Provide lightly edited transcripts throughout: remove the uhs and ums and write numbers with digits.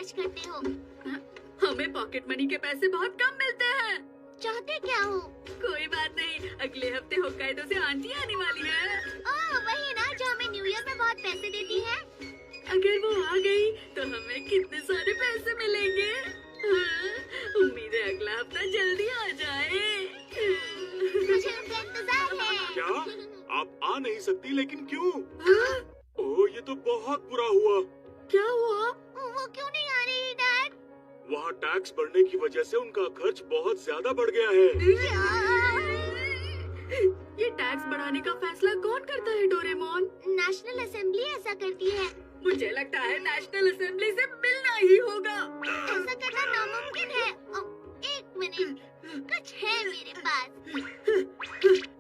खर्च करते हो? हमें पॉकेट मनी के पैसे बहुत कम मिलते हैं। चाहते क्या हो? कोई बात नहीं, अगले हफ्ते होक्काइडो से आंटी आने वाली है। ओह, वही ना जो हमें न्यू ईयर में बहुत पैसे देती है। अगर वो आ गई तो हमें कितने सारे पैसे मिलेंगे। हाँ, उम्मीद है अगला हफ्ता जल्दी आ जाए। मुझे उनका इंतजार है। क्या? आप आ नहीं सकती, लेकिन क्यों? हाँ? ओह, ये तो बहुत बुरा हुआ। क्या हुआ? वो क्यों नहीं आ रही डैड? वहाँ टैक्स बढ़ने की वजह से उनका खर्च बहुत ज्यादा बढ़ गया है। ये टैक्स बढ़ाने का फैसला कौन करता है डोरेमोन? नेशनल असेंबली ऐसा करती है। मुझे लगता है नेशनल असेंबली से मिलना ही होगा। ऐसा करना नामुमकिन है। एक मिनट, कुछ है मेरे पास।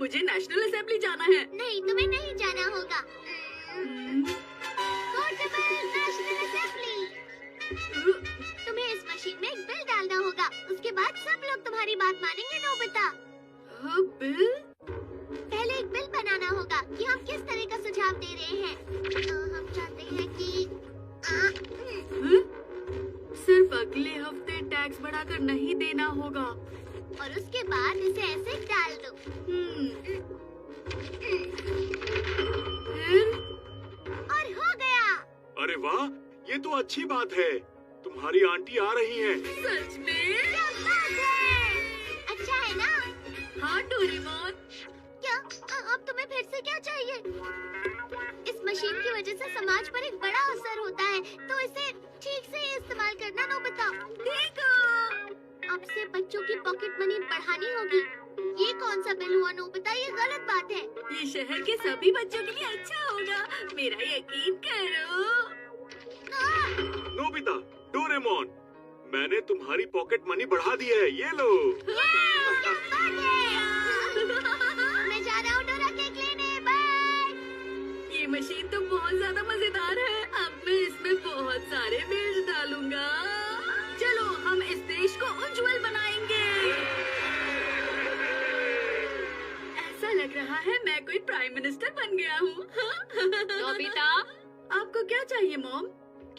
मुझे नेशनल असेंबली जाना है। नहीं, तुम्हें नहीं जाना होगा। Portable national assembly. तुम्हें इस मशीन में एक बिल डालना होगा। उसके बाद सब लोग तुम्हारी बात मानेंगे नोबिता। बिल? पहले एक बिल बनाना होगा कि हम किस तरह का सुझाव दे रहे हैं। हम चाहते हैं कि सिर्फ अगले हफ्ते टैक्स बढ़ाकर नहीं देना होगा। और उसके बाद इसे ऐसे डाल दो। फिर? और हो गया। अरे वाह, ये तो अच्छी बात है। तुम्हारी आंटी आ रही हैं। सच में? क्या बात है! अच्छा है ना? हाँ डोरेमोन। क्या? अब तुम्हें फिर से क्या चाहिए? इस मशीन की वजह से समाज पर एक बड़ा असर होता है, तो इसे ठीक से इस्तेमाल करना नोबिता। देखो, अब से बच्चों की पॉकेट मनी बढ़ानी होगी। ये कौन सा बिल हुआ नोबिता? ये गलत बात है। ये शहर के सभी बच्चों के लिए अच्छा होगा, मेरा यकीन करो। नोबिता, डोरेमोन, मैंने तुम्हारी पॉकेट मनी बढ़ा दी है। ये लो। क्या बात है! मैं जा रहा हूँ डोरा केक लेने। बाय। ये मशीन तो बहुत ज्यादा मजेदार है। अब मैं इसमें बहुत सारे बिल्स डालूंगा। चलो हम इस देश को उज्जवल बनाएंगे। ऐसा लग रहा है मैं कोई प्राइम मिनिस्टर बन गया हूँ। नोबिता, आपको क्या चाहिए मॉम?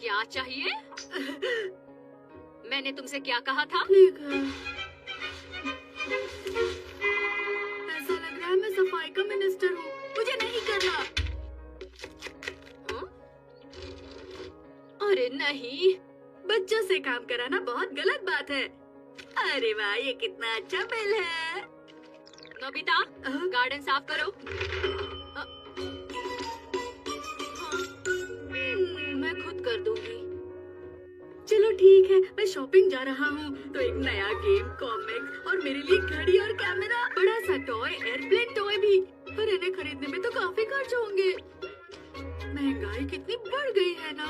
क्या चाहिए? मैंने तुमसे क्या कहा था? ठीक है। ऐसा लग रहा है मैं सफाई का मिनिस्टर हूँ। मुझे नहीं करना। अरे नहीं, बच्चों से काम कराना बहुत गलत बात है। अरे वाह, ये कितना अच्छा बिल है। नोबिता, गार्डन साफ करो। मैं खुद कर दूंगी। चलो ठीक है, मैं शॉपिंग जा रहा हूँ तो एक नया गेम, कॉमिक्स और मेरे लिए घड़ी और कैमरा, बड़ा सा टॉय, एयरप्लेन टॉय भी। पर इन्हें खरीदने में तो काफी खर्च होंगे। महंगाई कितनी बढ़ गई है ना।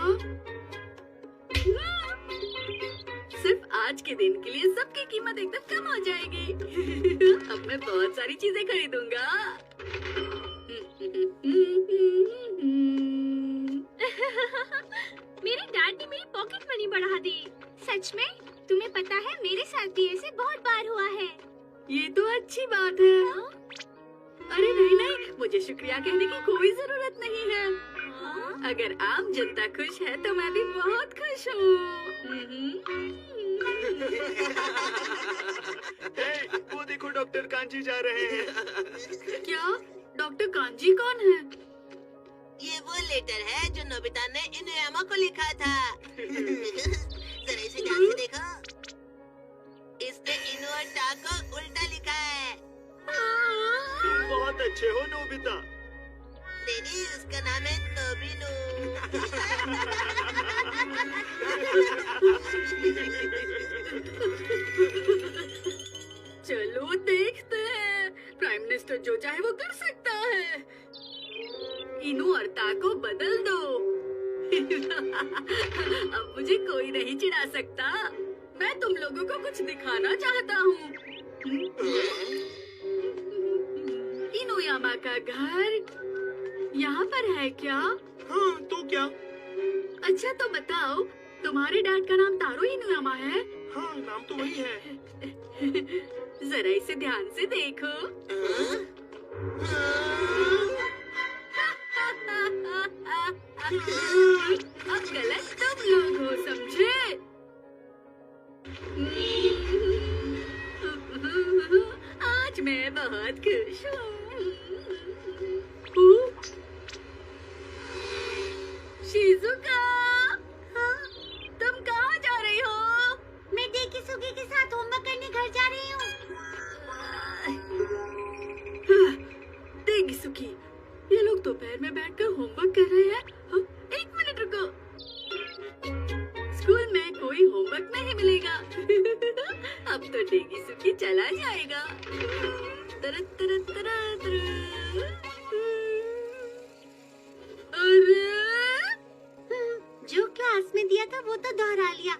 सिर्फ आज के दिन के लिए सबकी कीमत एकदम कम हो जाएगी। अब मैं बहुत सारी चीजें खरीदूंगा। मेरे डैड ने मेरी पॉकेट मनी बढ़ा दी। सच में? तुम्हें पता है मेरे साथ भी ऐसे बहुत बार हुआ है। ये तो अच्छी बात है। अरे नहीं नहीं, मुझे शुक्रिया कहने की कोई जरूरत नहीं है। अगर आम जनता खुश है तो मैं भी बहुत खुश हूँ। वो देखो, डॉक्टर कांजी जा रहे हैं। क्या? डॉक्टर कांजी कौन है? ये वो लेटर है जो नोबिता ने इनुयामा को लिखा था। जरा इसे ध्यान से देखो। इसने इनु और टा को उल्टा लिखा है। तुम बहुत अच्छे हो नोबिता। नहीं, उसका नाम है नोबिनो। चलो देखते हैं, प्राइम मिनिस्टर जो चाहे वो कर सकता है। इनु और ता को बदल दो। अब मुझे कोई नहीं चिढ़ा सकता। मैं तुम लोगों को कुछ दिखाना चाहता हूँ। इनुयामा का घर यहाँ पर है क्या? हाँ, तो क्या? अच्छा तो बताओ, तुम्हारे डैड का नाम तारो इनुयामा है? हाँ, नाम तो वही है। जरा इसे ध्यान से देखो। अब गलत तुम लोग हो, समझे? शिजुका, तुम कहाँ जा रही हो? मैं डेकिसुगी के साथ होमवर्क करने घर जा रही हूँ। डेकिसुगी, ये लोग दोपहर में बैठकर होमवर्क कर रहे हैं। हाँ, एक मिनट रुको। स्कूल में कोई होमवर्क नहीं मिलेगा। अब तो डेकिसुगी चला जाएगा। तरत तरत तरत तरत। अरे जो क्लास में दिया था वो तो दोहरा लिया।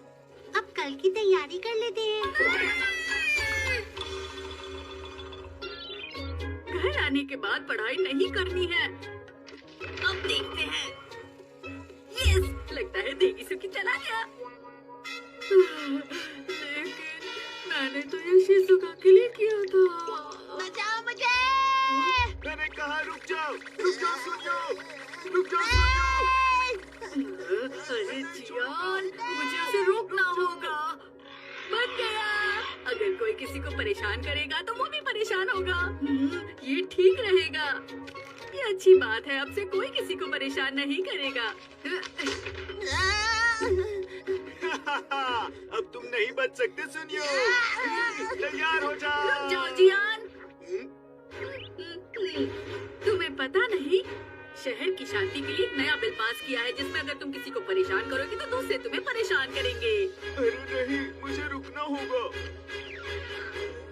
अब कल की तैयारी कर लेते हैं। घर आने के बाद पढ़ाई नहीं करनी है। अब देखते हैं। यस, लगता है डेकिसुगी चला गया। लेकिन मैंने तो ये शिजुका के लिए किया था। बचाओ मुझे। मैंने कहा रुक जाओ सुनियो, रुक जाओ। अरे जियान, मुझे उसे रोकना होगा। बन गया। अगर कोई किसी को परेशान करेगा तो वो भी परेशान होगा। ये ठीक रहेगा। ये अच्छी बात है, अब से कोई किसी को परेशान नहीं करेगा। अब तुम नहीं बच सकते सुनियो। तैयार हो रुक जाओ। जाओ जियान। तुम्हें पता नहीं, शहर की शांति के लिए एक नया बिल पास किया है जिसमें अगर तुम किसी को परेशान करोगे तो दूसरे तुम्हें परेशान करेंगे। अरे नहीं, मुझे रुकना होगा।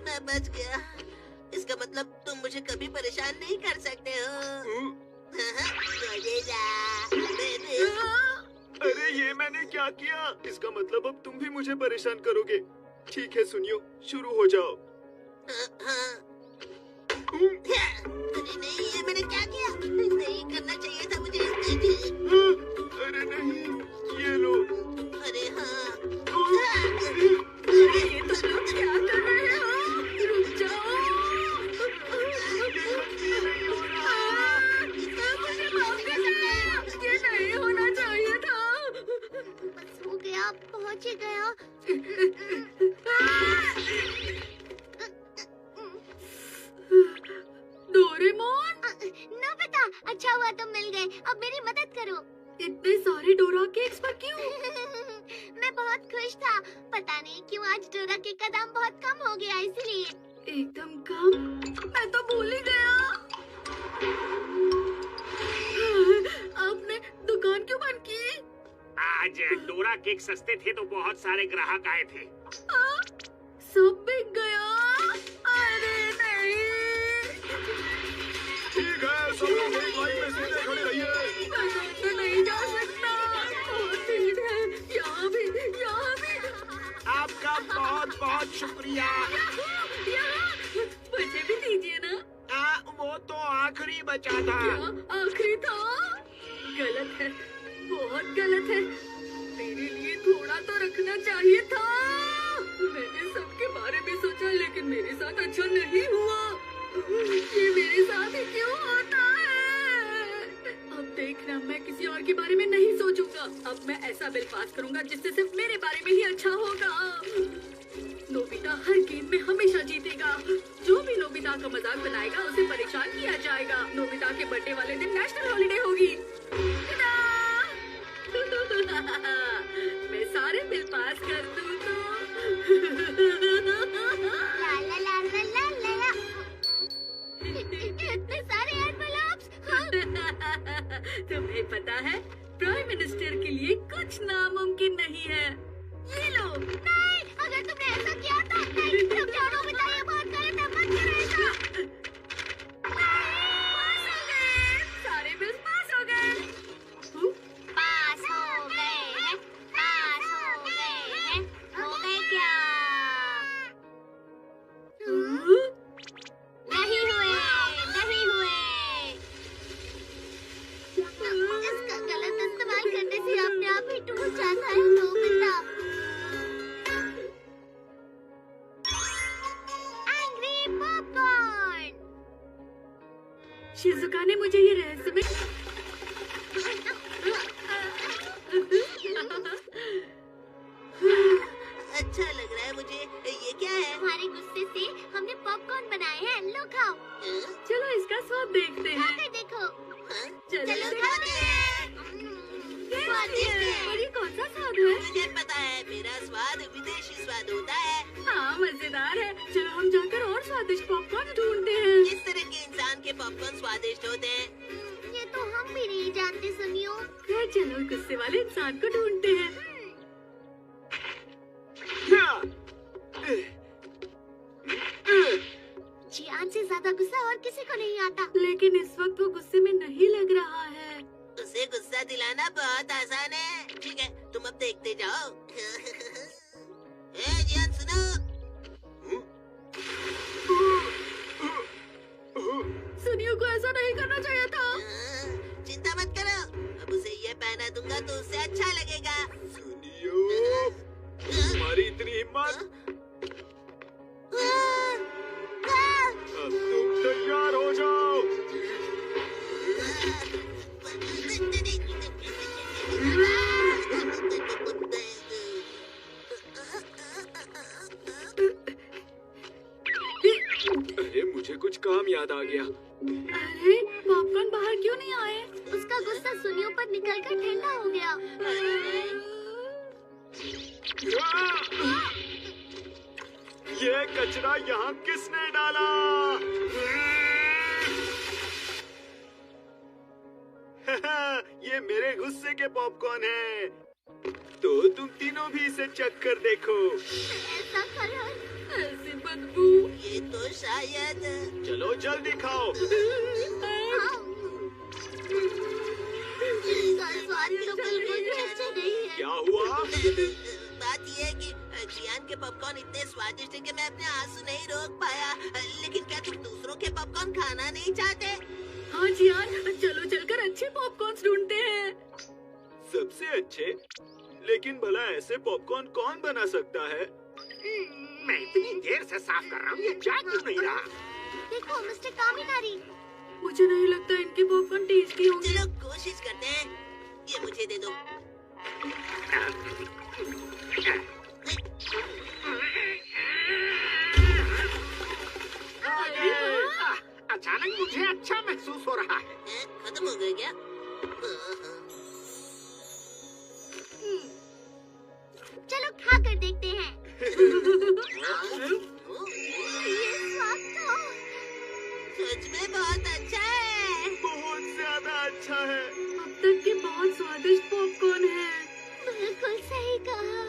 मैं बच गया। इसका मतलब तुम मुझे कभी परेशान नहीं कर सकते हो। मुझे जा। अरे ये मैंने क्या किया? इसका मतलब अब तुम भी मुझे परेशान करोगे। ठीक है सुनियो, शुरू हो जाओ। अरे नहीं, ये मैंने क्या किया? नहीं करना चाहिए था मुझे। अरे नहीं, ये लो। अरे हाँ। अरे ये तुम लोग क्या कर रहे हो? रुक जाओ। मुझे माफ कर देना। ये नहीं होना चाहिए था। बस हो गया, पहुँच ही गया। डोरेमोन, नोबिता, अच्छा हुआ तुम मिल गए। अब मेरी मदद करो। इतने सारे डोरा केक्स पर क्यों? मैं बहुत खुश था। पता नहीं क्यों आज डोरा केक का दाम बहुत कम हो गया, इसलिए। एकदम कम? मैं तो भूल ही गया। आपने दुकान क्यों बंद की? आज डोरा केक सस्ते थे तो बहुत सारे ग्राहक आए थे। सब बिक गया। अरे नहीं। ठीक है, सब लोग एक लाइन में सीधे खड़े रहिए। मैं तो नहीं जा सकता। बहुत भीड़ है। यहाँ भी। आपका बहुत बहुत शुक्रिया। यहाँ। मुझे भी दीजिए ना। वो तो आखिरी बचा था। क्या आखिरी था? गलत है, बहुत गलत है। मेरे लिए थोड़ा तो रखना चाहिए था। मैंने सबके बारे में सोचा लेकिन मेरे साथ अच्छा नहीं हुआ। ये मेरे साथ ही क्यों होता है? अब देखना, मैं किसी और के बारे में नहीं सोचूंगा। अब मैं ऐसा बिल पास करूंगा जिससे सिर्फ मेरे बारे में ही अच्छा होगा। नोबिता हर गेम में हमेशा जीतेगा। जो भी नोबिता का मजाक बनाएगा उसे परेशान किया जाएगा। नोबिता के बर्थडे वाले दिन नेशनल हॉलिडे होगी। मैं सारे बिल पास कर दूं तो। ला ला ला ला ला ला ला। इतने सारे एनवेलप्स। तुम्हें पता है, प्राइम मिनिस्टर के लिए कुछ नामुमकिन नहीं है। ये लो। नहीं, अगर तुमने ऐसा किया तो नहीं। रुक जाओ नोबिता, ये बहुत गलत है, मत करो ऐसा। पास हो गए। सारे बिल्स पास हो गए। पास हो गए हैं, पास हो गए हैं। हो गए क्या? नहीं हुए, नहीं हुए। इसका गलत इस्तेमाल करने से अपने आप ही टूट जाता है नोबिता। Angry popcorn. शिजुका ने मुझे ये रहस्यमय अच्छा लग रहा है मुझे। ये क्या है? हमारे गुस्से से हमने पॉपकॉर्न बनाए हैं, लो खाओ। चलो इसका स्वाद देखते हैं। खाकर देखो। चलो चलो देखते खाते हैं। हैं। स्वादिष्ट है। और ये कौन सा स्वाद है? मुझे पता है, मेरा स्वाद विदेशी स्वाद होता है। हाँ, मजेदार है। चलो हम जाकर और स्वादिष्ट पॉपकॉर्न ढूंढते हैं। किस तरह के इंसान के पॉपकॉर्न स्वादिष्ट होते हैं? ये तो हम भी नहीं जानते सुनियो। खैर चलो गुस्से वाले इंसान को ढूंढते हैं। जियान से ज्यादा गुस्सा और किसी को नहीं आता। लेकिन इस वक्त वो गुस्से में नहीं लग रहा है। उसे गुस्सा दिलाना बहुत आसान है। ठीक है, तुम अब देखते जाओ। ए जियान, सुनो। सुनियो को ऐसा नहीं करना चाहिए था। चिंता मत करो, अब उसे ये पहना दूंगा तो उसे अच्छा लगेगा। सुनियो, तुम्हारी इतनी हिम्मत? अब तुम तैयार हो जाओ। अरे मुझे कुछ काम याद आ गया। अरे पॉपकॉर्न बाहर क्यों नहीं आए? उसका गुस्सा सुनियो पर निकलकर ठंडा हो गया। ये कचरा यहाँ किसने डाला? ये मेरे गुस्से के पॉपकॉर्न हैं। तो तुम तीनों भी इसे चख कर देखो। ऐसा कलर, ऐसी बदबू। ये तो शायद चलो जल्दी खाओ। इसका स्वाद तो बिल्कुल भी अच्छा नहीं है। क्या हुआ? बात ये है कि जियान के पॉपकॉर्न इतने स्वादिष्ट है कि मैं अपने आंसू नहीं रोक पाया। लेकिन क्या तुम दूसरों के पॉपकॉर्न खाना नहीं चाहते? हाँ जियान, चलो चलकर अच्छे पॉपकॉर्न ढूंढते हैं। सबसे अच्छे? लेकिन भला ऐसे पॉपकॉर्न कौन बना सकता है? मैं इतनी देर से साफ कर रहा हूँ, ये जा क्यों नहीं रहा? देखो मिस्टर कामिनारी, मुझे नहीं लगता इनके पॉपकॉर्न टेस्टी होंगे। चलो कोशिश करते हैं। ये मुझे दे दो। अचानक मुझे अच्छा महसूस हो रहा है। खत्म हो गए क्या? चलो खा कर देखते हैं। ये स्वाद तो सच में बहुत अच्छा है। बहुत ज्यादा अच्छा है। अब तक के बहुत स्वादिष्ट पॉपकॉर्न है। बिल्कुल सही कहा।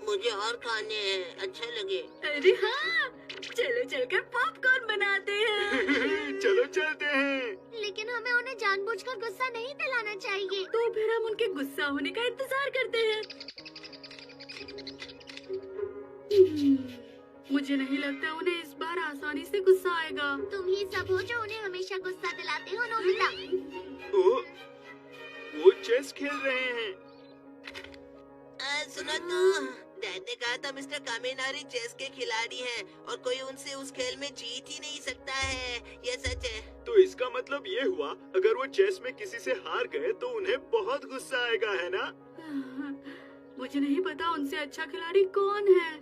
मुझे और खाने हैं, अच्छे लगे। अरे हाँ, चलो चलकर पॉपकॉर्न बनाते हैं। चलो चलते हैं। लेकिन हमें उन्हें जानबूझकर गुस्सा नहीं दिलाना चाहिए। तो फिर हम उनके गुस्सा होने का इंतजार करते हैं। मुझे नहीं लगता उन्हें इस बार आसानी से गुस्सा आएगा। तुम ही सब हो जो उन्हें हमेशा गुस्सा दिलाते हो नोबिता। ओ, वो चेस खेल रहे हैं। सुनो तो, डैड ने कहा था मिस्टर कामिनारी चेस के खिलाड़ी हैं और कोई उनसे उस खेल में जीत ही नहीं सकता है। ये सच है। तो इसका मतलब ये हुआ, अगर वो चेस में किसी से हार गए तो उन्हें बहुत गुस्सा आएगा, है ना? मुझे नहीं पता उनसे अच्छा खिलाड़ी कौन है।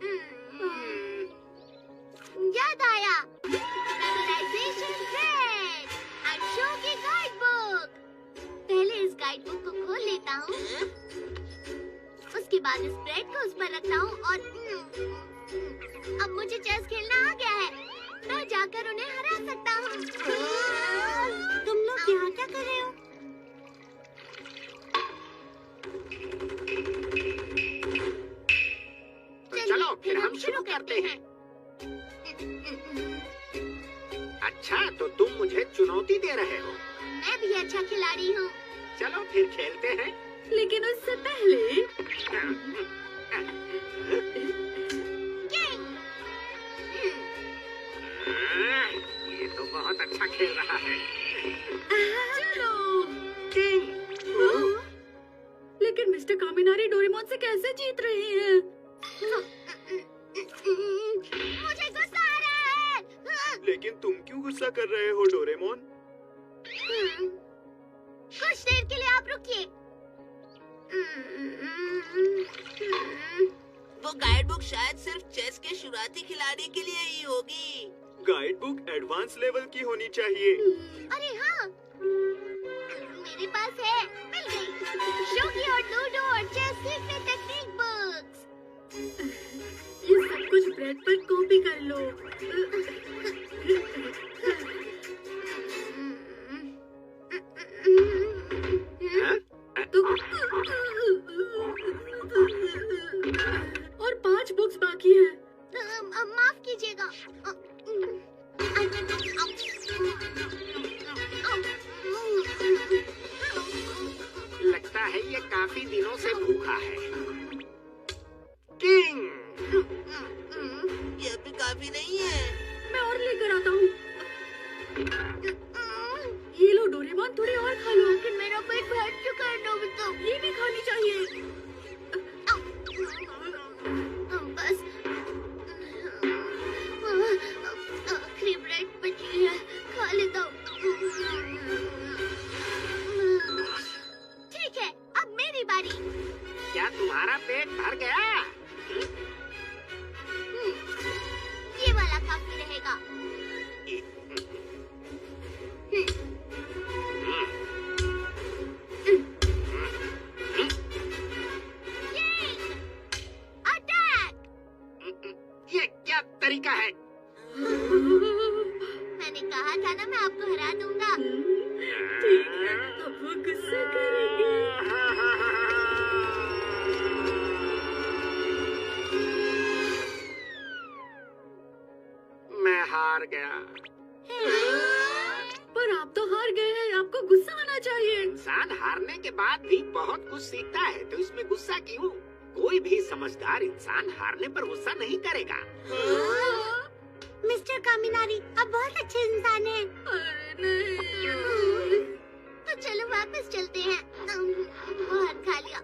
याद आया, मेमोराइजेशन थ्रेड, अक्षरों की गाइड बुक। पहले इस गाइड बुक को खोल लेता हूँ, उसके बाद इस ब्रेड को उस पर रखता हूँ और अब मुझे चेस खेलना आ गया है। मैं जाकर उन्हें हरा सकता हूँ। तुम लोग यहाँ क्या कर रहे हो? चलो फिर हम शुरू करते हैं। अच्छा, तो तुम मुझे चुनौती दे रहे हो? मैं भी अच्छा खिलाड़ी हूँ। चलो फिर खेलते हैं। लेकिन उससे पहले किंग। ये तो बहुत अच्छा खेल रहा है। चलो। किंग। लेकिन मिस्टर कामिनारी डोरेमोन से कैसे जीत रही हैं? मुझे गुस्सा आ रहा है। लेकिन तुम क्यों गुस्सा कर रहे हो डोरेमोन? कुछ देर के लिए आप रुकिए। वो गाइड बुक शायद सिर्फ चेस के शुरुआती खिलाड़ी के लिए ही होगी। गाइड बुक एडवांस लेवल की होनी चाहिए। अरे हाँ, मेरे पास है, मिल गई। शोगी और लूडो और चेस सीखने टेक्निक बुक्स। ये सब कुछ ब्रेड पर कॉपी कर लो। तो और 5 बुक्स बाकी है। माफ कीजिएगा। लगता है ये काफी दिनों से भूखा है। किंग, ये भी काफी नहीं है। मैं और लेकर आता हूँ। ये लो डोरेमोन, थोड़ी और खा लो। लेकिन मेरा पेट भर चुका है नोबिता। ये भी खानी चाहिए। बस आखिरी ब्रेड बची है, खा लेता हूँ। ठीक है, अब मेरी बारी। क्या तुम्हारा पेट भर गया? ये वाला काफी रहेगा। ये क्या तरीका है? मैंने कहा था ना, मैं आपको हरा दूंगा। ठीक है, अब वो गुस्सा करेंगे। मैं हार गया। पर आप तो हार गए हैं, आपको गुस्सा आना चाहिए। इंसान हारने के बाद भी बहुत कुछ सीखता है, तो इसमें गुस्सा क्यों? कोई भी समझदार इंसान हारने पर गुस्सा नहीं करेगा। मिस्टर कामिनारी, आप बहुत अच्छे इंसान हैं। अरे नहीं। तो चलो वापस चलते हैं। बहुत खा लिया।